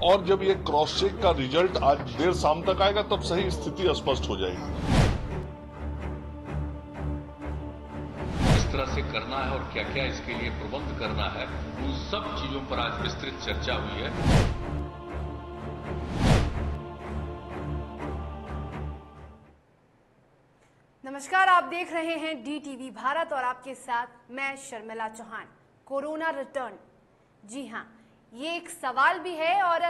और जब ये क्रॉस चेक का रिजल्ट आज देर शाम तक आएगा तब सही स्थिति स्पष्ट हो जाएगी। किस तरह से करना है और क्या क्या इसके लिए प्रबंध करना है, उन सब चीजों पर आज विस्तृत चर्चा हुई है। नमस्कार, आप देख रहे हैं DTV भारत और आपके साथ मैं शर्मिला चौहान। कोरोना रिटर्न, जी हाँ, ये एक सवाल भी है और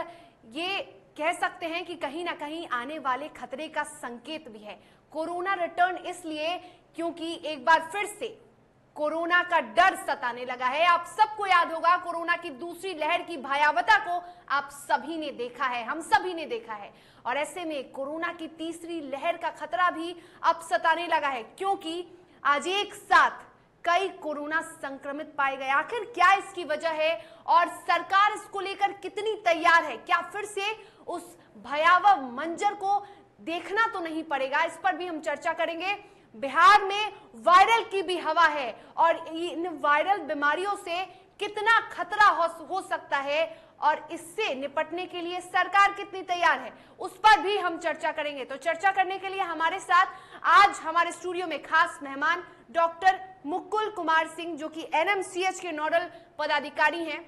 ये कह सकते हैं कि कहीं ना कहीं आने वाले खतरे का संकेत भी है। कोरोना रिटर्न इसलिए क्योंकि एक बार फिर से कोरोना का डर सताने लगा है। आप सबको याद होगा कोरोना की दूसरी लहर की भयावहता को आप सभी ने देखा है, हम सभी ने देखा है। और ऐसे में कोरोना की तीसरी लहर का खतरा भी अब सताने लगा है, क्योंकि आज एक साथ कई कोरोना संक्रमित पाए गए। आखिर क्या इसकी वजह है और सरकार इसको लेकर कितनी तैयार है? क्या फिर से उस भयावह मंजर को देखना तो नहीं पड़ेगा? इस पर भी हम चर्चा करेंगे। बिहार में वायरल की भी हवा है और इन वायरल बीमारियों से कितना खतरा हो सकता है और इससे निपटने के लिए सरकार कितनी तैयार है, उस पर भी हम चर्चा करेंगे। तो चर्चा करने के लिए हमारे साथ आज हमारे स्टूडियो में खास मेहमान डॉक्टर मुकुल कुमार सिंह, जो कि NMCH के नोडल पदाधिकारी हैं,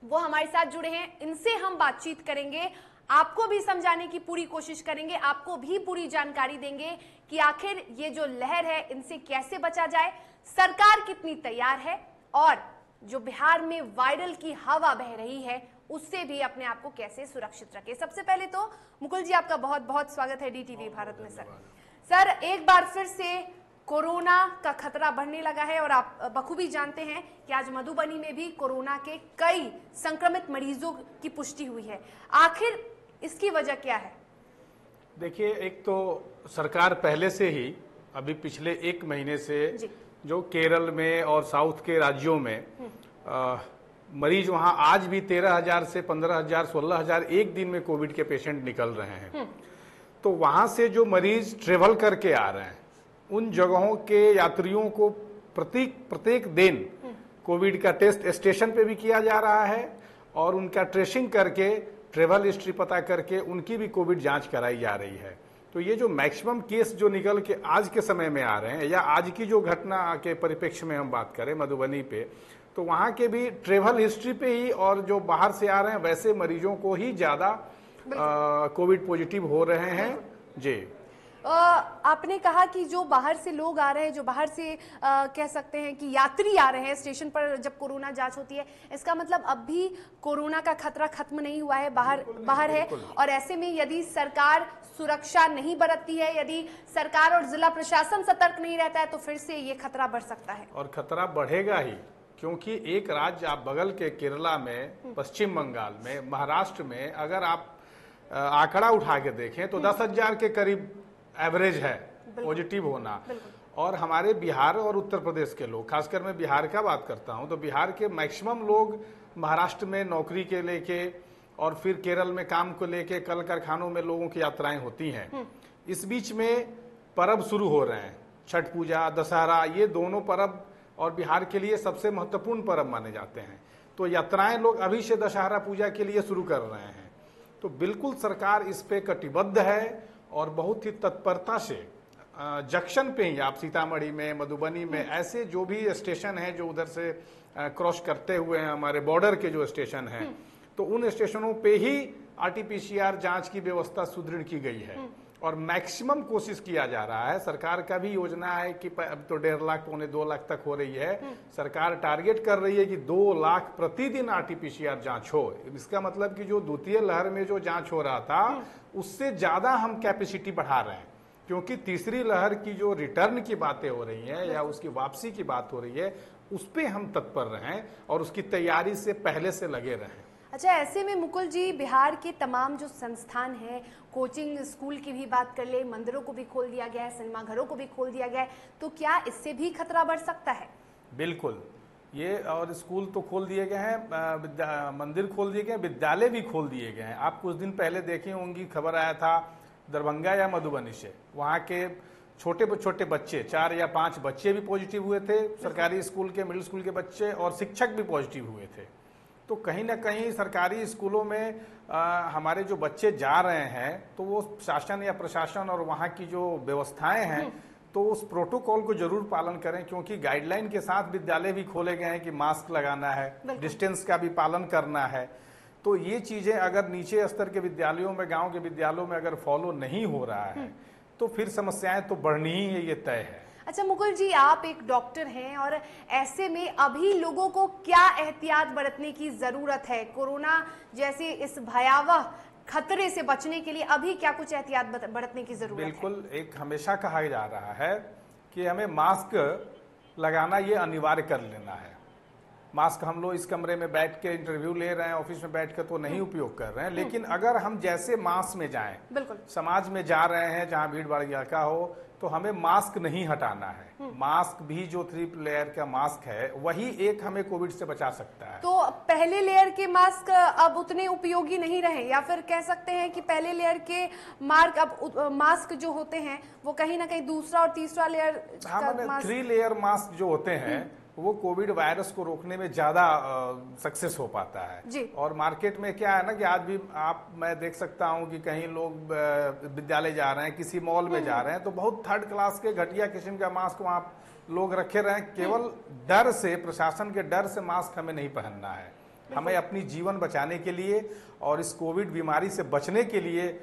वो हमारे साथ जुड़े हैं। इनसे हम बातचीत करेंगे, आपको भी समझाने की पूरी कोशिश करेंगे, आपको भी पूरी जानकारी देंगे कि आखिर ये जो लहर है इनसे कैसे बचा जाए, सरकार कितनी तैयार है और जो बिहार में वायरल की हवा बह रही है उससे भी अपने आप को कैसे सुरक्षित रखे। सबसे पहले तो मुकुल जी, आपका बहुत बहुत स्वागत है DTV भारत में। सर, एक बार फिर से कोरोना का खतरा बढ़ने लगा है और आप बखूबी जानते हैं कि आज मधुबनी में भी कोरोना के कई संक्रमित मरीजों की पुष्टि हुई है। आखिर इसकी वजह क्या है? देखिए, एक तो सरकार पहले से ही अभी पिछले एक महीने से जो केरल में और साउथ के राज्यों में मरीज वहां आज भी 13,000 से 15,000 16,000 एक दिन में कोविड के पेशेंट निकल रहे हैं। तो वहां से जो मरीज ट्रेवल करके आ रहे हैं उन जगहों के यात्रियों को प्रत्येक दिन कोविड का टेस्ट स्टेशन पे भी किया जा रहा है और उनका ट्रेसिंग करके ट्रेवल हिस्ट्री पता करके उनकी भी कोविड जांच कराई जा रही है। तो ये जो मैक्सिमम केस जो निकल के आज के समय में आ रहे हैं या आज की जो घटना के परिप्रेक्ष्य में हम बात करें मधुबनी पे, तो वहाँ के भी ट्रेवल हिस्ट्री पे ही और जो बाहर से आ रहे हैं वैसे मरीजों को ही ज़्यादा कोविड पॉजिटिव हो रहे हैं। जी, आपने कहा कि जो बाहर से लोग आ रहे हैं, जो बाहर से कह सकते हैं कि यात्री आ रहे हैं स्टेशन पर जब कोरोना जांच होती है, इसका मतलब अब भी कोरोना का खतरा खत्म नहीं हुआ है, बाहर है। और ऐसे में यदि सरकार सुरक्षा नहीं बरतती है, यदि सरकार और जिला प्रशासन सतर्क नहीं रहता है, तो फिर से ये खतरा बढ़ सकता है और खतरा बढ़ेगा ही, क्योंकि एक राज्य आप बगल के केरला में, पश्चिम बंगाल में, महाराष्ट्र में अगर आप आंकड़ा उठा के देखें तो 10,000 के करीब एवरेज है पॉजिटिव होना। और हमारे बिहार और उत्तर प्रदेश के लोग, खासकर मैं बिहार का बात करता हूं, तो बिहार के मैक्सिमम लोग महाराष्ट्र में नौकरी के लेके और फिर केरल में काम को लेके कल कारखानों में लोगों की यात्राएं होती हैं। इस बीच में पर्व शुरू हो रहे हैं, छठ पूजा, दशहरा, ये दोनों पर्व और बिहार के लिए सबसे महत्वपूर्ण पर्व माने जाते हैं। तो यात्राएं लोग अभी से दशहरा पूजा के लिए शुरू कर रहे हैं। तो बिल्कुल सरकार इस पे कटिबद्ध है और बहुत ही तत्परता से जंक्शन पे ही, आप सीतामढ़ी में, मधुबनी में, ऐसे जो भी स्टेशन हैं जो उधर से क्रॉस करते हुए हैं, हमारे बॉर्डर के जो स्टेशन हैं, तो उन स्टेशनों पे ही RT-PCR जांच की व्यवस्था सुदृढ़ की गई है और मैक्सिमम कोशिश किया जा रहा है। सरकार का भी योजना है कि अब तो 1.5 लाख पौने 2 लाख तक हो रही है। सरकार टारगेट कर रही है कि 2 लाख प्रतिदिन RT-PCR जांच हो। इसका मतलब कि जो द्वितीय लहर में जो जांच हो रहा था उससे ज्यादा हम कैपेसिटी बढ़ा रहे हैं, क्योंकि तीसरी लहर की जो रिटर्न की बातें हो रही हैं या उसकी वापसी की बात हो रही है, उस पर हम तत्पर रहें और उसकी तैयारी से पहले से लगे रहें। अच्छा, ऐसे में मुकुल जी, बिहार के तमाम जो संस्थान हैं, कोचिंग स्कूल की भी बात कर ले, मंदिरों को भी खोल दिया गया है, सिनेमाघरों को भी खोल दिया गया है, तो क्या इससे भी खतरा बढ़ सकता है? बिल्कुल, ये और स्कूल तो खोल दिए गए हैं, मंदिर खोल दिए गए, विद्यालय भी खोल दिए गए हैं। आप कुछ दिन पहले देखे होंगी, खबर आया था दरभंगा या मधुबनी से, वहाँ के छोटे छोटे बच्चे 4 या 5 बच्चे भी पॉजिटिव हुए थे, सरकारी स्कूल के, मिडिल स्कूल के बच्चे, और शिक्षक भी पॉजिटिव हुए थे। तो कहीं ना कहीं सरकारी स्कूलों में हमारे जो बच्चे जा रहे हैं तो वो शासन या प्रशासन और वहाँ की जो व्यवस्थाएं हैं तो उस प्रोटोकॉल को जरूर पालन करें, क्योंकि गाइडलाइन के साथ विद्यालय भी खोले गए हैं कि मास्क लगाना है, डिस्टेंस का भी पालन करना है। तो ये चीजें अगर नीचे स्तर के विद्यालयों में, गांव के विद्यालयों में अगर फॉलो नहीं हो रहा है तो फिर समस्याएं तो बढ़नी ही है, ये तय है। अच्छा मुकुल जी, आप एक डॉक्टर हैं और ऐसे में अभी लोगों को क्या एहतियात बरतने की जरूरत है? कोरोना जैसे इस भयावह खतरे से बचने के लिए अभी क्या कुछ एहतियात बरतने की जरूरत है? बिल्कुल, एक हमेशा कहा जा रहा है कि हमें मास्क लगाना ये अनिवार्य कर लेना है। मास्क हम लोग इस कमरे में बैठ के इंटरव्यू ले रहे हैं, ऑफिस में बैठ के तो नहीं उपयोग कर रहे हैं, लेकिन अगर हम जैसे मास में जाएं, समाज में जा रहे हैं जहां भीड़ भाड़ इलाका हो, तो हमें मास्क नहीं हटाना है। मास्क भी जो 3 लेयर का मास्क है वही एक हमें कोविड से बचा सकता है। तो पहले लेयर के मास्क अब उतने उपयोगी नहीं रहे, या फिर कह सकते हैं कि पहले लेयर के मास्क जो होते हैं वो कहीं ना कहीं दूसरा और तीसरा लेयर हाँ, 3 लेयर मास्क जो होते हैं वो कोविड वायरस को रोकने में ज्यादा सक्सेस हो पाता है जी। और मार्केट में क्या है ना कि आज भी मैं देख सकता हूं कि कहीं लोग विद्यालय जा रहे हैं, किसी मॉल में जा रहे हैं, तो बहुत 3rd क्लास के घटिया किस्म का मास्क वहां लोग रखे रहे हैं। केवल डर से, प्रशासन के डर से मास्क हमें नहीं पहनना है। हमें अपनी जीवन बचाने के लिए और इस कोविड बीमारी से बचने के लिए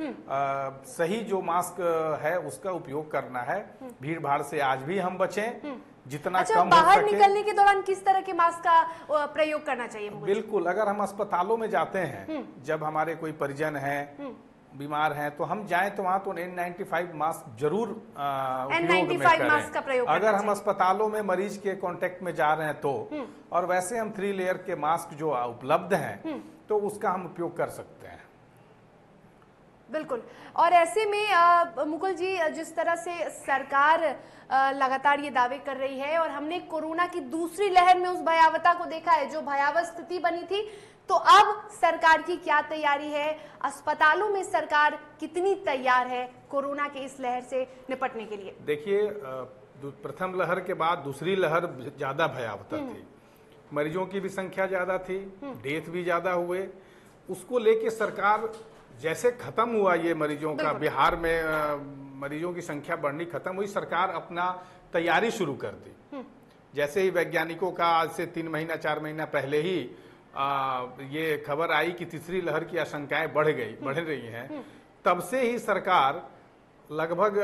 सही जो मास्क है उसका उपयोग करना है। भीड़ भाड़ से आज भी हम बचें जितना कम हो सके। बाहर निकलने के दौरान किस तरह के मास्क का प्रयोग करना चाहिए? बिल्कुल, अगर हम अस्पतालों में जाते हैं, जब हमारे कोई परिजन है, बीमार हैं, तो हम जाएं तो वहां तो N95 मास्क जरूर उपयोग में करें। अगर हम अस्पतालों में मरीज के कांटेक्ट में जा रहे हैं तो, और वैसे हम 3 लेयर के मास्क जो उपलब्ध हैं तो उसका हम उपयोग कर सकते हैं। बिल्कुल। और ऐसे में मुकुल जी, जिस तरह से सरकार लगातार ये दावे कर रही है और हमने कोरोना की दूसरी लहर में उस भयावहता को देखा है, जो भयावह स्थिति बनी थी, तो अब सरकार की क्या तैयारी है? अस्पतालों में सरकार कितनी तैयार है कोरोना की इस लहर से निपटने के लिए? देखिए, प्रथम लहर के बाद दूसरी लहर ज्यादा भयावह थी। मरीजों की भी संख्या ज्यादा थी, डेथ भी ज्यादा हुए। उसको लेके सरकार जैसे खत्म हुआ ये मरीजों का, बिहार में मरीजों की संख्या बढ़नी खत्म हुई, सरकार अपना तैयारी शुरू कर दी। जैसे ही वैज्ञानिकों का आज से 3 महीना 4 महीना पहले ही ये खबर आई कि तीसरी लहर की आशंकाएं बढ़ रही हैं, तब से ही सरकार लगभग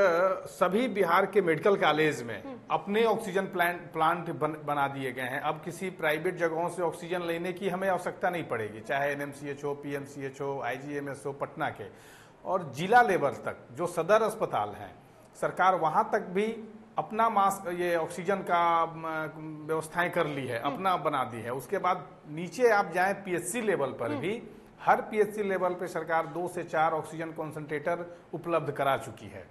सभी बिहार के मेडिकल कॉलेज में अपने ऑक्सीजन प्लांट बना दिए गए हैं। अब किसी प्राइवेट जगहों से ऑक्सीजन लेने की हमें आवश्यकता नहीं पड़ेगी, चाहे NMCH हो, PMCH हो, IGMS हो पटना के, और जिला लेवल तक जो सदर अस्पताल हैं, सरकार वहां तक भी अपना मास्क, ये ऑक्सीजन का व्यवस्थाएं कर ली है, अपना बना दी है। उसके बाद नीचे आप जाएं PHC लेवल पर भी, हर PHC लेवल पे सरकार 2 से 4 ऑक्सीजन कॉन्सेंट्रेटर उपलब्ध करा चुकी है।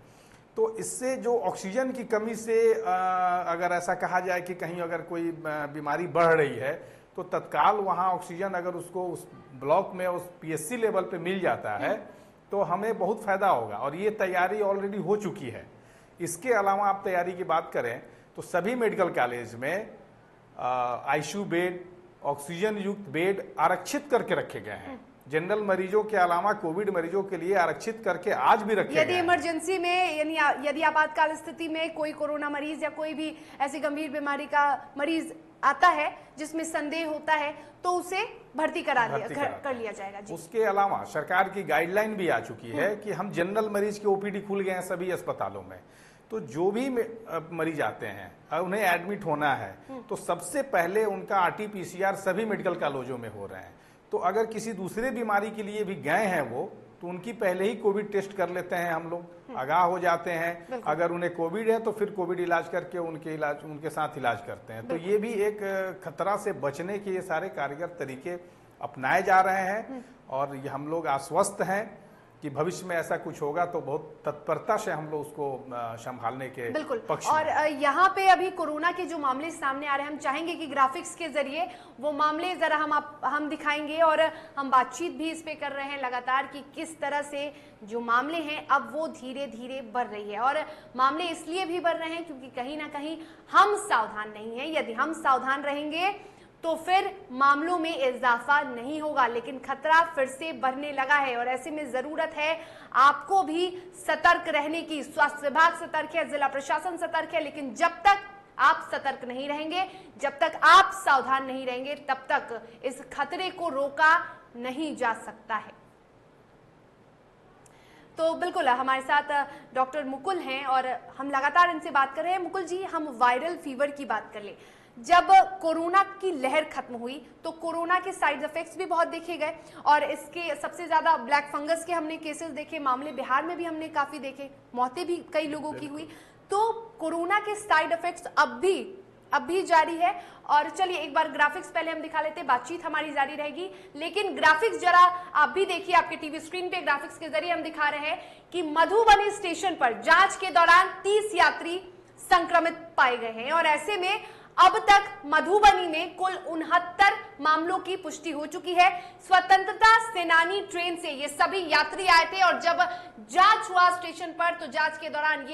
तो इससे जो ऑक्सीजन की कमी से अगर ऐसा कहा जाए कि कहीं अगर कोई बीमारी बढ़ रही है तो तत्काल वहाँ ऑक्सीजन अगर उसको उस ब्लॉक में, उस PHC लेवल पे मिल जाता है तो हमें बहुत फायदा होगा, और ये तैयारी ऑलरेडी हो चुकी है। इसके अलावा आप तैयारी की बात करें तो सभी मेडिकल कॉलेज में ICU बेड, ऑक्सीजन युक्त बेड आरक्षित करके रखे गए हैं। जनरल मरीजों के अलावा कोविड मरीजों के लिए आरक्षित करके आज भी रखे गए हैं। यदि इमरजेंसी में, यानी यदि आपातकाल स्थिति में कोई कोरोना मरीज या कोई भी ऐसी गंभीर बीमारी का मरीज आता है जिसमें संदेह होता है तो उसे भर्ती कर लिया जाएगा जी। उसके अलावा सरकार की गाइडलाइन भी आ चुकी है कि हम जनरल मरीज के OPD खुल गए हैं सभी अस्पतालों में, तो जो भी मरीज आते हैं उन्हें एडमिट होना है तो सबसे पहले उनका RT-PCR सभी मेडिकल कॉलेजों में हो रहे हैं। तो अगर किसी दूसरे बीमारी के लिए भी गए हैं वो, तो उनकी पहले ही कोविड टेस्ट कर लेते हैं हम लोग, आगाह हो जाते हैं। अगर उन्हें कोविड है तो फिर कोविड इलाज करके उनके साथ इलाज करते हैं। तो ये भी एक खतरा से बचने के ये सारे कारगर तरीके अपनाए जा रहे हैं, और ये हम लोग आश्वस्त हैं कि भविष्य में ऐसा कुछ होगा तो बहुत तत्परता से हम लोग उसको संभालने के पक्ष में। और यहाँ पे अभी कोरोना के जो मामले सामने आ रहे हैं, हम चाहेंगे कि ग्राफिक्स के जरिए वो मामले जरा हम दिखाएंगे, और हम बातचीत भी इस पे कर रहे हैं लगातार कि किस तरह से जो मामले हैं अब वो धीरे धीरे बढ़ रही है। और मामले इसलिए भी बढ़ रहे हैं क्योंकि कहीं ना कहीं हम सावधान नहीं है। यदि हम सावधान रहेंगे तो फिर मामलों में इजाफा नहीं होगा, लेकिन खतरा फिर से बढ़ने लगा है और ऐसे में जरूरत है आपको भी सतर्क रहने की। स्वास्थ्य विभाग सतर्क है, जिला प्रशासन सतर्क है, लेकिन जब तक आप सतर्क नहीं रहेंगे, जब तक आप सावधान नहीं रहेंगे, तब तक इस खतरे को रोका नहीं जा सकता है। तो बिल्कुल हमारे साथ डॉक्टर मुकुल हैं और हम लगातार इनसे बात कर रहे हैं। मुकुल जी, हम वायरल फीवर की बात कर ले। जब कोरोना की लहर खत्म हुई तो कोरोना के साइड इफेक्ट्स भी बहुत देखे गए और इसके सबसे ज्यादा ब्लैक फंगस के हमने केसेस देखे, मामले बिहार में भी हमने काफी देखे, मौतें भी कई लोगों की हुई। तो कोरोना के साइड इफेक्ट्स अब भी जारी है। और चलिए एक बार ग्राफिक्स पहले हम दिखा लेते हैं, बातचीत हमारी जारी रहेगी, लेकिन ग्राफिक्स जरा आप भी देखिए, आपके टीवी स्क्रीन पे ग्राफिक्स के जरिए हम दिखा रहे हैं कि मधुबनी स्टेशन पर जांच के दौरान 30 यात्री संक्रमित पाए गए हैं और ऐसे में अब तक मधुबनी में कुल 69 मामलों की पुष्टि हो चुकी है। स्वतंत्रता सेनानी ट्रेन से ये सभी यात्री आए थे और जब जांच हुआ स्टेशन पर तो जांच के दौरान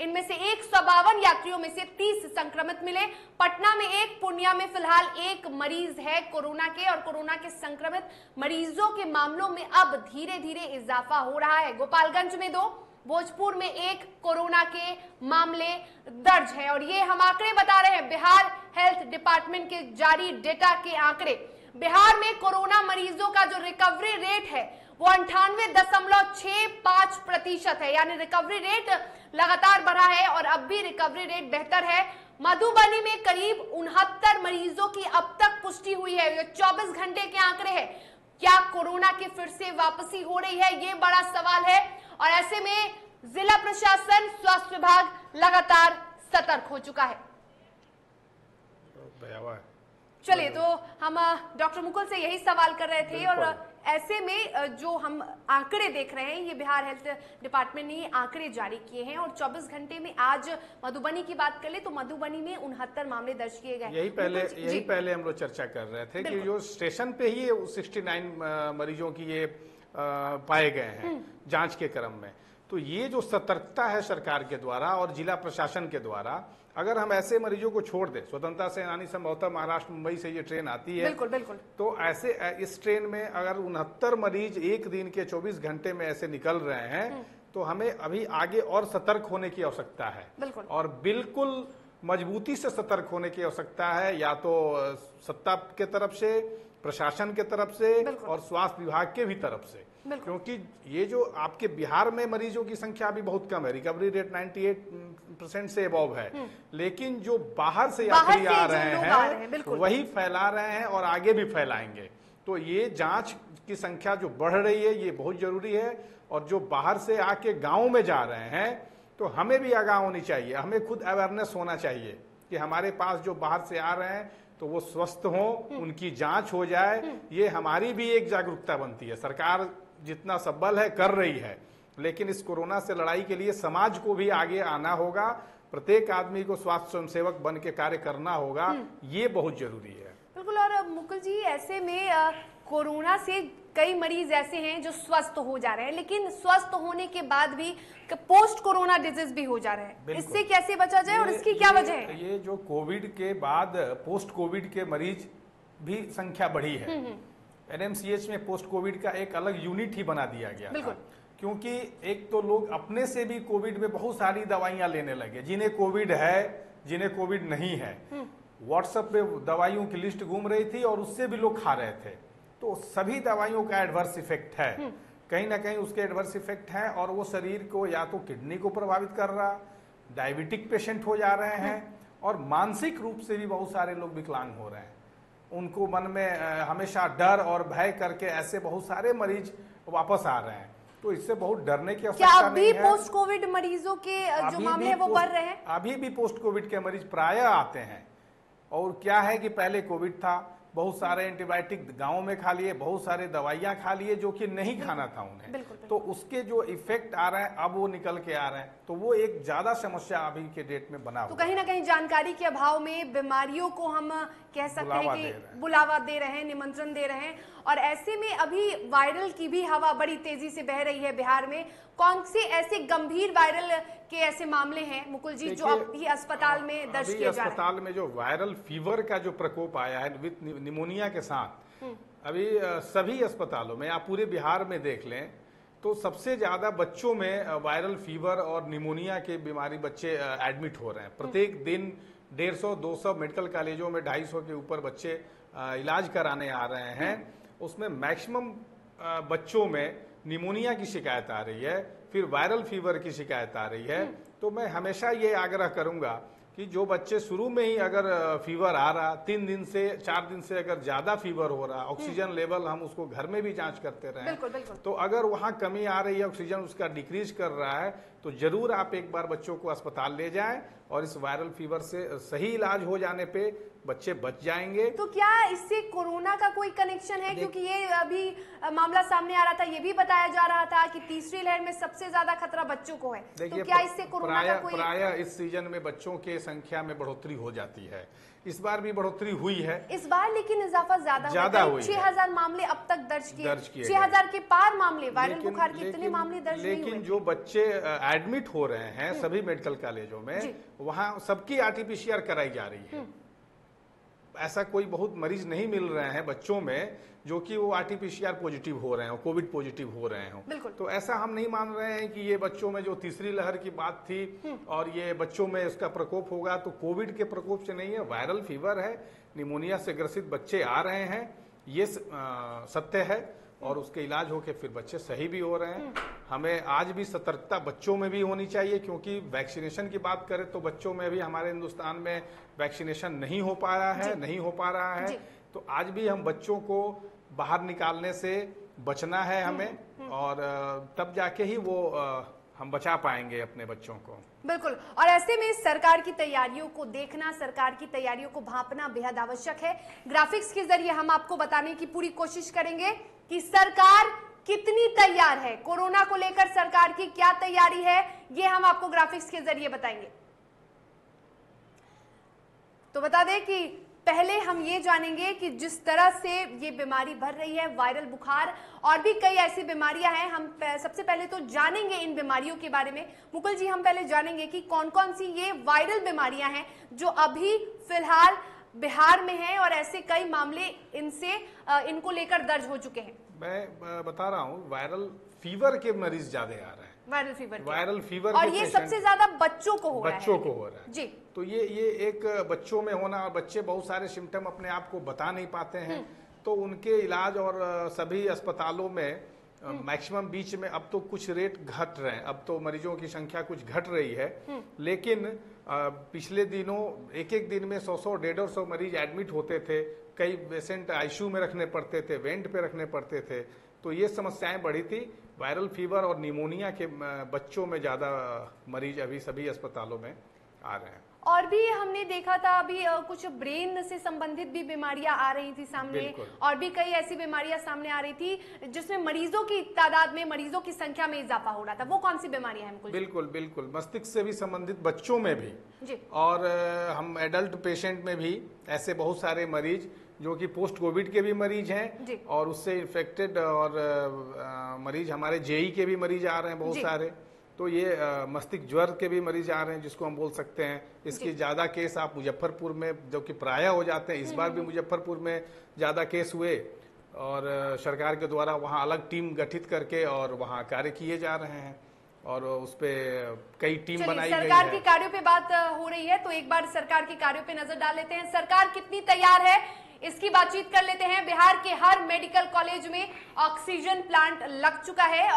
इनमें से 152 यात्रियों में से 30 संक्रमित मिले। पटना में एक, पूर्णिया में फिलहाल एक मरीज है कोरोना के और कोरोना के संक्रमित मरीजों के मामलों में अब धीरे धीरे इजाफा हो रहा है। गोपालगंज में 2, भोजपुर में 1 कोरोना के मामले दर्ज है और ये हम आंकड़े बता रहे हैं बिहार हेल्थ डिपार्टमेंट के जारी डेटा के आंकड़े। बिहार में कोरोना मरीजों का जो रिकवरी रेट है वो 98.65% है, यानी रिकवरी रेट लगातार बढ़ा है और अब भी रिकवरी रेट बेहतर है। मधुबनी में करीब 69 मरीजों की अब तक पुष्टि हुई है। ये 24 घंटे के आंकड़े हैं। क्या कोरोना की फिर से वापसी हो रही है, ये बड़ा सवाल है और ऐसे में जिला प्रशासन, स्वास्थ्य विभाग लगातार सतर्क हो चुका है। चलिए, तो हम डॉक्टर मुकुल से यही सवाल कर रहे थे और ऐसे में जो हम आंकड़े देख रहे हैं, ये बिहार हेल्थ डिपार्टमेंट ने ये आंकड़े जारी किए हैं और 24 घंटे में आज मधुबनी की बात कर ले तो मधुबनी में 69 मामले दर्ज किए गए। यही पहले हम लोग चर्चा कर रहे थे कि जो स्टेशन पे ही 69 मरीजों की ये पाए गए हैं जांच के क्रम में, तो ये जो सतर्कता है सरकार के द्वारा और जिला प्रशासन के द्वारा, अगर हम ऐसे मरीजों को छोड़ दें, स्वतंत्रता सेनानी संभवतः महाराष्ट्र मुंबई से ये ट्रेन आती है, बिल्कुल बिल्कुल, तो ऐसे इस ट्रेन में अगर 69 मरीज एक दिन के 24 घंटे में ऐसे निकल रहे हैं तो हमें अभी आगे और सतर्क होने की आवश्यकता है और बिल्कुल मजबूती से सतर्क होने की आवश्यकता है, या तो सत्ता के तरफ से, प्रशासन के तरफ से और स्वास्थ्य विभाग के भी तरफ से, क्योंकि ये जो आपके बिहार में मरीजों की संख्या भी बहुत कम है, रिकवरी रेट 98% से अबव है, लेकिन जो बाहर से यात्री आ रहे हैं वही फैला रहे हैं और आगे भी फैलाएंगे। तो ये जांच की संख्या जो बढ़ रही है ये बहुत जरूरी है और जो बाहर से आके गाँव में जा रहे हैं तो हमें भी आगाह होनी चाहिए, हमें खुद अवेयरनेस होना चाहिए कि हमारे पास जो बाहर से आ रहे हैं तो वो स्वस्थ हों, उनकी जांच हो जाए, ये हमारी भी एक जागरूकता बनती है। सरकार जितना सबल है कर रही है, लेकिन इस कोरोना से लड़ाई के लिए समाज को भी आगे आना होगा, प्रत्येक आदमी को स्वास्थ्य स्वयंसेवक बन के कार्य करना होगा, ये बहुत जरूरी है। बिल्कुल। और मुकुल जी, ऐसे में कोरोना से कई मरीज ऐसे हैं जो स्वस्थ हो जा रहे हैं, लेकिन स्वस्थ होने के बाद भी पोस्ट कोरोना डिजीज भी हो जा रहे हैं, इससे कैसे बचा जाए और इसकी क्या वजह है? ये जो कोविड के बाद पोस्ट कोविड के मरीज भी संख्या बढ़ी है। एनएमसीएच में पोस्ट कोविड का एक अलग यूनिट ही बना दिया गया था, क्योंकि एक तो लोग अपने से भी कोविड में बहुत सारी दवाइयां लेने लगे, जिन्हें कोविड है, जिन्हें कोविड नहीं है। व्हाट्सएप पे दवाइयों की लिस्ट घूम रही थी और उससे भी लोग खा रहे थे, तो सभी दवाइयों का एडवर्स इफेक्ट है, कहीं ना कहीं उसके एडवर्स इफेक्ट है और वो शरीर को या तो किडनी को प्रभावित कर रहा, डायबिटिक पेशेंट हो जा रहे हैं और मानसिक रूप से भी बहुत सारे लोग विकलांग हो रहे हैं। उनको मन में हमेशा डर और भय करके ऐसे बहुत सारे मरीज वापस आ रहे हैं, तो इससे बहुत डरने की आवश्यकता नहीं है। क्या अभी पोस्ट कोविड मरीजों के जो मामले हैं वो बढ़ रहे हैं? अभी भी पोस्ट कोविड के मरीज प्राय आते हैं और क्या है कि पहले कोविड था, बहुत सारे एंटीबायोटिक गांव में खा लिए, बहुत सारे दवाइयां खा लिए जो कि नहीं खाना था उन्हें, तो उसके जो इफेक्ट आ रहे हैं अब वो निकल के आ रहे हैं, तो वो एक ज्यादा समस्या अभी के डेट में बना हुआ। तो कहीं ना कहीं जानकारी के अभाव में बीमारियों को हम कह सकते हैं कि बुलावा दे रहे हैं, निमंत्रण दे रहे हैं और ऐसे में अभी वायरल की भी हवा बड़ी तेजी से बह रही है बिहार में। कौन से ऐसे गंभीर वायरल के ऐसे मामले हैं मुकुल जी जो देखिए, अभी अस्पताल में दर्ज अभी किए जा रहे हैं? अस्पताल में जो वायरल फीवर का जो प्रकोप आया है विथ निमोनिया के साथ, अभी सभी अस्पतालों में आप पूरे बिहार में देख लें तो सबसे ज्यादा बच्चों में वायरल फीवर और निमोनिया के बीमारी बच्चे एडमिट हो रहे हैं। प्रत्येक दिन 150-200 मेडिकल कॉलेजों में 250 के ऊपर बच्चे इलाज कराने आ रहे हैं। उसमें मैक्सिमम बच्चों में निमोनिया की शिकायत आ रही है, फिर वायरल फीवर की शिकायत आ रही है। तो मैं हमेशा ये आग्रह करूंगा कि जो बच्चे शुरू में ही अगर फीवर आ रहा, 3 दिन से 4 दिन से अगर ज्यादा फीवर हो रहा, ऑक्सीजन लेवल हम उसको घर में भी जांच करते रहे, बिल्कुल बिल्कुल। तो अगर वहां कमी आ रही है, ऑक्सीजन उसका डिक्रीज कर रहा है, तो जरूर आप एक बार बच्चों को अस्पताल ले जाएं और इस वायरल फीवर से सही इलाज हो जाने पे बच्चे बच जाएंगे। तो क्या इससे कोरोना का कोई कनेक्शन है? क्योंकि ये अभी मामला सामने आ रहा था, ये भी बताया जा रहा था कि तीसरी लहर में सबसे ज्यादा खतरा बच्चों को है। तो क्या इससे कोरोना का कोई प्रायः इस सीजन में बच्चों के संख्या में बढ़ोतरी हो जाती है। इस बार भी बढ़ोतरी हुई है इस बार, लेकिन इजाफा ज्यादा हुई है। 6000 मामले अब तक दर्ज किए 6000 के पार मामले वायरल बुखार के इतने मामले दर्ज नहीं हुए। लेकिन जो बच्चे एडमिट हो रहे हैं सभी मेडिकल कॉलेजों में, वहां सबकी आरटीपीसीआर कराई जा रही है। ऐसा कोई बहुत मरीज नहीं मिल रहे हैं बच्चों में जो कि वो आरटीपीसीआर पॉजिटिव हो रहे हो, कोविड पॉजिटिव हो रहे हो। तो ऐसा हम नहीं मान रहे हैं कि ये बच्चों में जो तीसरी लहर की बात थी और ये बच्चों में इसका प्रकोप होगा, तो कोविड के प्रकोप से नहीं है, वायरल फीवर है, निमोनिया से ग्रसित बच्चे आ रहे हैं, ये सत्य है। और उसके इलाज होके फिर बच्चे सही भी हो रहे हैं। हमें आज भी सतर्कता बच्चों में भी होनी चाहिए, क्योंकि वैक्सीनेशन की बात करें तो बच्चों में भी हमारे हिंदुस्तान में वैक्सीनेशन नहीं हो पा रहा है। तो आज भी हम बच्चों को बाहर निकालने से बचना है हमें, और तब जाके ही वो हम बचा पाएंगे अपने बच्चों को। बिल्कुल। और ऐसे में सरकार की तैयारियों को देखना, सरकार की तैयारियों को भांपना बेहद आवश्यक है। ग्राफिक्स के जरिए हम आपको बताने की पूरी कोशिश करेंगे कि सरकार कितनी तैयार है, कोरोना को लेकर सरकार की क्या तैयारी है, ये हम आपको ग्राफिक्स के जरिए बताएंगे। तो बता दें कि पहले हम ये जानेंगे कि जिस तरह से ये बीमारी बढ़ रही है, वायरल बुखार और भी कई ऐसी बीमारियां हैं, हम सबसे पहले तो जानेंगे इन बीमारियों के बारे में। मुकुल जी, हम पहले जानेंगे कि कौन कौन सी ये वायरल बीमारियां हैं जो अभी फिलहाल बिहार में हैं और ऐसे कई मामले इनको लेकर दर्ज हो चुके हैं। मैं बता रहा हूँ, वायरल फीवर के मरीज ज्यादा आ रहे हैं। वायरल फीवर और ये सबसे ज्यादा बच्चों को हो रहा है जी। तो ये एक बच्चों में होना, और बच्चे बहुत सारे सिम्टम अपने आप को बता नहीं पाते हैं, तो उनके इलाज और सभी अस्पतालों में मैक्सिमम बीच में अब तो कुछ रेट घट रहे हैं, अब तो मरीजों की संख्या कुछ घट रही है। लेकिन पिछले दिनों एक दिन में 100-150 मरीज एडमिट होते थे, कई पेशेंट आईसीयू में रखने पड़ते थे, वेंट पे रखने पड़ते थे। तो ये समस्याएं बढ़ी थी। वायरल फीवर और निमोनिया के बच्चों में ज्यादा मरीज अभी सभी अस्पतालों में आ रहे हैं। और भी हमने देखा था अभी कुछ ब्रेन से संबंधित भी बीमारियां आ रही थी सामने, और भी कई ऐसी बीमारियां सामने आ रही थी जिसमें मरीजों की तादाद में, मरीजों की संख्या में इजाफा हो रहा था। वो कौन सी बीमारियां हैं? बिल्कुल मस्तिष्क से भी संबंधित बच्चों में भी जी। और हम एडल्ट पेशेंट में भी ऐसे बहुत सारे मरीज जो कि पोस्ट कोविड के भी मरीज हैं, और उससे इन्फेक्टेड और मरीज हमारे जेई के भी मरीज आ रहे हैं बहुत सारे। तो ये मस्तिष्क ज्वर के भी मरीज आ रहे हैं, जिसको हम बोल सकते हैं। इसके ज्यादा केस आप मुजफ्फरपुर में, जो कि प्रायः हो जाते हैं, इस बार भी मुजफ्फरपुर में ज्यादा केस हुए, और सरकार के द्वारा वहां अलग टीम गठित करके और वहां कार्य किए जा रहे हैं, और उस पे कई टीम बनाई गई है। सरकार के कार्यों पे बात हो रही है, तो एक बार सरकार के कार्यों पे नजर डाल लेते हैं। सरकार कितनी तैयार है, इसकी बातचीत कर लेते हैं। बिहार के हर मेडिकल कॉलेज में ऑक्सीजन प्लांट लग चुका है,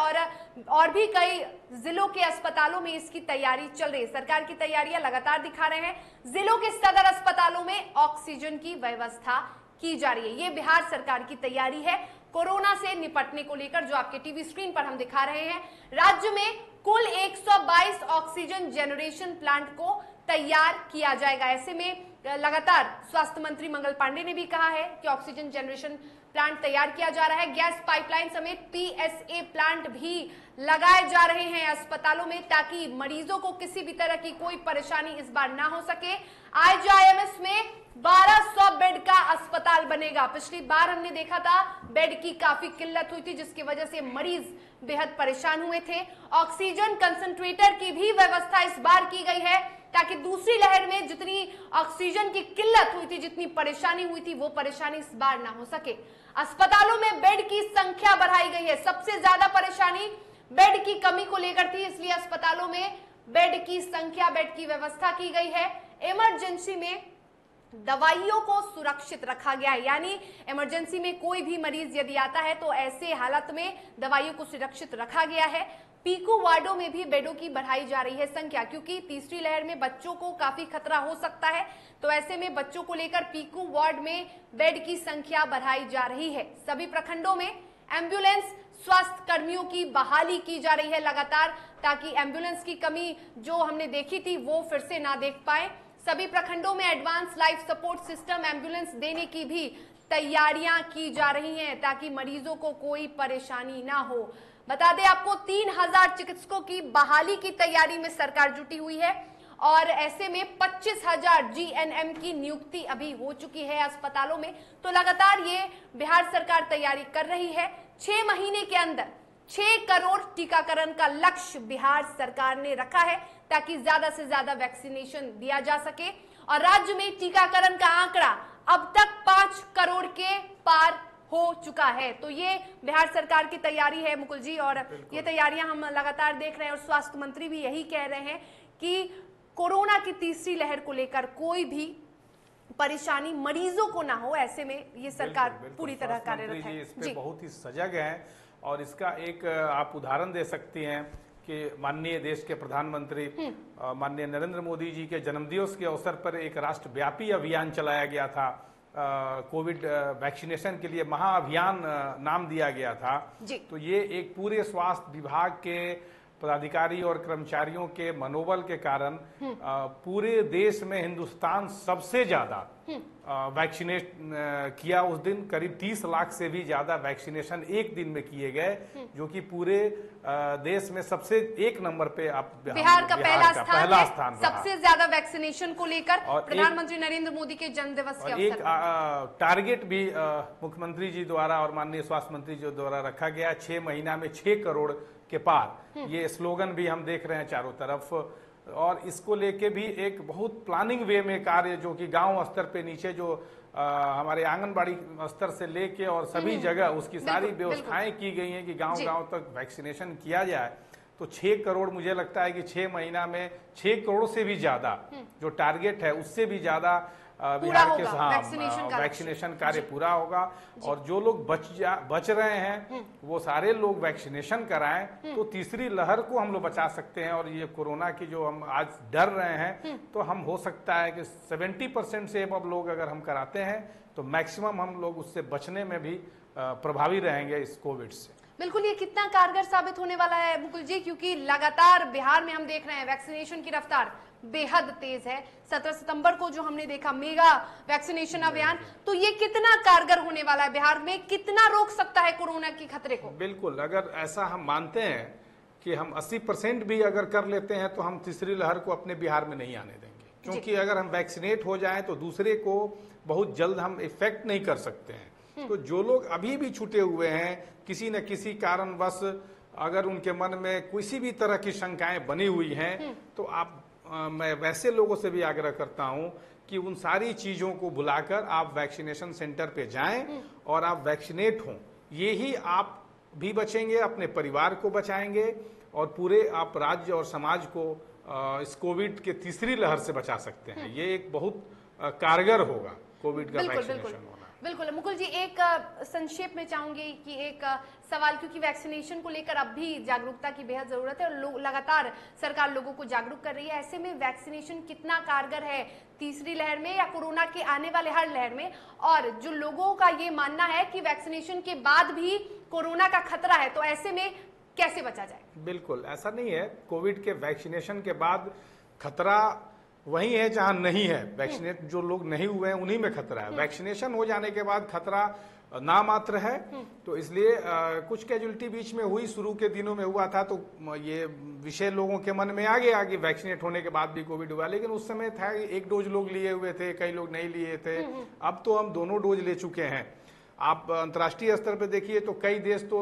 और भी कई जिलों के अस्पतालों में इसकी तैयारी चल रही है। सरकार की तैयारियां लगातार दिखा रहे हैं। जिलों के सदर अस्पतालों में ऑक्सीजन की व्यवस्था की जा रही है। ये बिहार सरकार की तैयारी है कोरोना से निपटने को लेकर, जो आपके टीवी स्क्रीन पर हम दिखा रहे हैं। राज्य में कुल 122 ऑक्सीजन जनरेशन प्लांट को तैयार किया जाएगा। ऐसे में लगातार स्वास्थ्य मंत्री मंगल पांडे ने भी कहा है कि ऑक्सीजन जनरेशन प्लांट तैयार किया जा रहा है। गैस पाइपलाइन समेत पीएसए प्लांट भी लगाए जा रहे हैं अस्पतालों में, ताकि मरीजों को किसी भी तरह की कोई परेशानी इस बार ना हो सके। आईजीआईएमएस में 1200 बेड का अस्पताल बनेगा। पिछली बार हमने देखा था बेड की काफी किल्लत हुई थी, जिसकी वजह से मरीज बेहद परेशान हुए थे। ऑक्सीजन कंसंट्रेटर की भी व्यवस्था इस बार की गई है ताकि दूसरी लहर में जितनी ऑक्सीजन की किल्लत हुई थी, जितनी परेशानी हुई थी, वो परेशानी इस बार ना हो सके। अस्पतालों में बेड की संख्या बढ़ाई गई है। सबसे ज्यादा परेशानी बेड की कमी को लेकर थी, इसलिए अस्पतालों में बेड की संख्या, बेड की व्यवस्था की गई है। इमरजेंसी में दवाइयों को सुरक्षित रखा गया है, यानी इमरजेंसी में कोई भी मरीज यदि आता है तो ऐसे हालत में दवाइयों को सुरक्षित रखा गया है। पीकू वार्डों में भी बेडों की बढ़ाई जा रही है संख्या, क्योंकि तीसरी लहर में बच्चों को काफी खतरा हो सकता है, तो ऐसे में बच्चों को लेकर पीकू वार्ड में बेड की संख्या बढ़ाई जा रही है। सभी प्रखंडों में एम्बुलेंस स्वास्थ्य कर्मियों की बहाली की जा रही है लगातार, ताकि एम्बुलेंस की कमी जो हमने देखी थी वो फिर से ना देख पाए। सभी प्रखंडों में advance life support system ambulance देने की भी तैयारियां की जा रही हैं, ताकि मरीजों को कोई परेशानी ना हो। बता दें आपको 3000 चिकित्सकों की बहाली की तैयारी में सरकार जुटी हुई है, और ऐसे में 25,000 जीएनएम की नियुक्ति अभी हो चुकी है अस्पतालों में। तो लगातार ये बिहार सरकार तैयारी कर रही है। 6 महीने के अंदर 6 करोड़ टीकाकरण का लक्ष्य बिहार सरकार ने रखा है, ताकि ज्यादा से ज्यादा वैक्सीनेशन दिया जा सके। और राज्य में टीकाकरण का आंकड़ा अब तक 5 करोड़ के पार हो चुका है। तो ये बिहार सरकार की तैयारी है मुकुल जी, और ये तैयारियां हम लगातार देख रहे हैं। और स्वास्थ्य मंत्री भी यही कह रहे हैं कि कोरोना की तीसरी लहर को लेकर कोई भी परेशानी मरीजों को ना हो, ऐसे में ये सरकार पूरी तरह कार्यरत है। इस पे बहुत ही सजग है, और इसका एक आप उदाहरण दे सकती हैं कि माननीय देश के प्रधानमंत्री माननीय नरेंद्र मोदी जी के जन्मदिवस के अवसर पर एक राष्ट्रव्यापी अभियान चलाया गया था। कोविड वैक्सीनेशन के लिए महाअभियान नाम दिया गया था। तो ये एक पूरे स्वास्थ्य विभाग के पदाधिकारी और कर्मचारियों के मनोबल के कारण पूरे देश में हिंदुस्तान सबसे ज्यादा वैक्सीनेट किया। उस दिन करीब 30 लाख से भी ज्यादा वैक्सीनेशन एक दिन में किए गए, जो कि पूरे देश में सबसे एक नंबर पे बिहार का पहला स्थान रहा। सबसे ज्यादा वैक्सीनेशन को लेकर प्रधानमंत्री नरेंद्र मोदी के जन्मदिवस के अवसर पर एक टारगेट भी मुख्यमंत्री जी द्वारा और माननीय स्वास्थ्य मंत्री जी द्वारा रखा गया, 6 महीना में 6 करोड़ के पार। ये स्लोगन भी हम देख रहे हैं चारों तरफ, और इसको लेके भी एक बहुत प्लानिंग वे में कार्य, जो कि गांव स्तर पे नीचे जो हमारे आंगनबाड़ी स्तर से लेके और सभी जगह उसकी सारी व्यवस्थाएं की गई हैं कि गांव-गांव तक वैक्सीनेशन किया जाए। तो 6 करोड़ मुझे लगता है कि 6 महीना में 6 करोड़ से भी ज्यादा जो टारगेट है, उससे भी ज्यादा बिहार के वैक्सीनेशन कार्य पूरा होगा। और जो लोग बच रहे हैं वो सारे लोग वैक्सीनेशन कराएं, तो तीसरी लहर को हम लोग बचा सकते हैं। और ये कोरोना की जो हम आज डर रहे हैं, तो हम हो सकता है कि 70% से अब लोग अगर हम कराते हैं तो मैक्सिमम हम लोग उससे बचने में भी प्रभावी रहेंगे इस कोविड से। बिल्कुल, ये कितना कारगर साबित होने वाला है मुकुल जी, क्योंकि लगातार बिहार में हम देख रहे हैं वैक्सीनेशन की रफ्तार बेहद तेज है। 17 सितंबर को जो हमने देखा मेगा वैक्सीनेशन अभियान, तो ये कितना कारगर होने वाला है, बिहार में कितना रोक सकता है कोरोना के खतरे को? बिल्कुल, अगर ऐसा हम मानते हैं कि हम 80% भी अगर कर लेते हैं तो हम तीसरी लहर को अपने बिहार में नहीं आने देंगे, क्योंकि अगर हम वैक्सीनेट हो जाएं तो दूसरे को बहुत जल्द हम इफेक्ट नहीं कर सकते हैं। तो जो लोग अभी भी छूटे हुए हैं, किसी न किसी कारणवश अगर उनके मन में किसी भी तरह की शंकाएं बनी हुई हैं, तो मैं वैसे लोगों से भी आग्रह करता हूं कि उन सारी चीजों को भुलाकर आप वैक्सीनेशन सेंटर पे जाएं और आप वैक्सीनेट हों। ये ही आप भी बचेंगे, अपने परिवार को बचाएंगे, और पूरे आप राज्य और समाज को इस कोविड के तीसरी लहर से बचा सकते हैं। ये एक बहुत कारगर होगा कोविड का वैक्सीनेशन होना। बिल्कुल मुकुल जी, एक संक्षेप में चाहूंगी कि एक सवाल, क्योंकि वैक्सीनेशन को लेकर अब भी जागरूकता की बेहद जरूरत है और लगातार सरकार लोगों को जागरूक कर रही है। ऐसे में वैक्सीनेशन कितना कारगर है तीसरी लहर में या कोरोना के आने वाले हर लहर में? और जो लोगों का ये मानना है कि वैक्सीनेशन के बाद भी कोरोना का खतरा है, तो ऐसे में कैसे बचा जाए? बिल्कुल ऐसा नहीं है। कोविड के वैक्सीनेशन के बाद खतरा वही है जहां नहीं है। वैक्सीनेट जो लोग नहीं हुए हैं उन्हीं में खतरा है। वैक्सीनेशन हो जाने के बाद खतरा नामात्र है। तो इसलिए कुछ कैजुअलिटी बीच में हुई, शुरू के दिनों में हुआ था, तो ये विषय लोगों के मन में आ गया कि वैक्सीनेट होने के बाद भी कोविड हुआ, लेकिन उस समय था कि 1 डोज लोग लिए हुए थे, कई लोग नहीं लिए थे। अब तो हम दोनों डोज ले चुके हैं। आप अंतर्राष्ट्रीय स्तर पे देखिए तो कई देश तो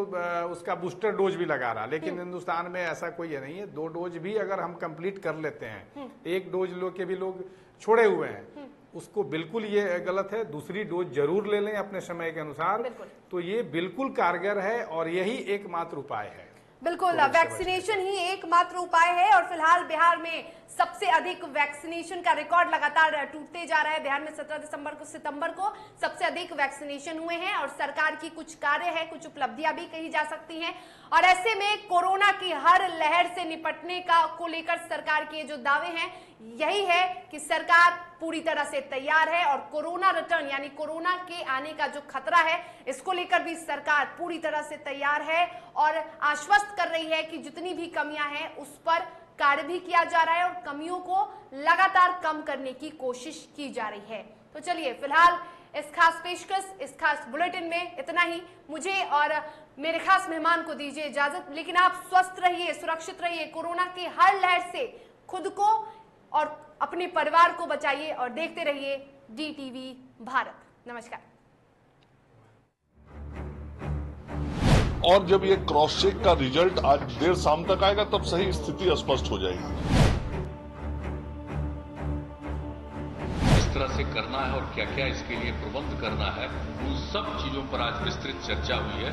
उसका बूस्टर डोज भी लगा रहा, लेकिन हिंदुस्तान में ऐसा कोई नहीं है। 2 डोज भी अगर हम कंप्लीट कर लेते हैं, 1 डोज लोग के भी लोग छोड़े हुए हैं, उसको बिल्कुल ये गलत है। दूसरी डोज जरूर ले लें अपने समय के अनुसार, तो ये बिल्कुल कारगर है और यही एकमात्र उपाय है। बिल्कुल, वैक्सीनेशन ही एकमात्र उपाय है। और फिलहाल बिहार में सबसे अधिक वैक्सीनेशन का रिकॉर्ड लगातार टूटते जा रहा है। बिहार में 17 सितंबर को सबसे अधिक वैक्सीनेशन हुए हैं और सरकार की कुछ कार्य है, कुछ उपलब्धियां भी कही जा सकती हैं। और ऐसे में कोरोना की हर लहर से निपटने को लेकर सरकार के जो दावे हैं, यही है कि सरकार पूरी तरह से तैयार है और कोरोना रिटर्न यानी कोरोना के आने का जो खतरा है, इसको लेकर भी सरकार पूरी तरह से तैयार है और आश्वस्त कर रही है कि जितनी भी कमियां हैं उस पर कार्य भी किया जा रहा है और कमियों को लगातार कम करने की कोशिश की जा रही है। तो चलिए, फिलहाल इस खास पेशकश, इस खास बुलेटिन में इतना ही। मुझे और मेरे खास मेहमान को दीजिए इजाजत, लेकिन आप स्वस्थ रहिए, सुरक्षित रहिए, कोरोना की हर लहर से खुद को और अपने परिवार को बचाइए और देखते रहिए DTV भारत। नमस्कार। और जब ये क्रॉस चेक का रिजल्ट आज देर शाम तक आएगा, तब सही स्थिति स्पष्ट हो जाएगी। किस तरह से करना है और क्या क्या इसके लिए प्रबंध करना है, उन सब चीजों पर आज विस्तृत चर्चा हुई है।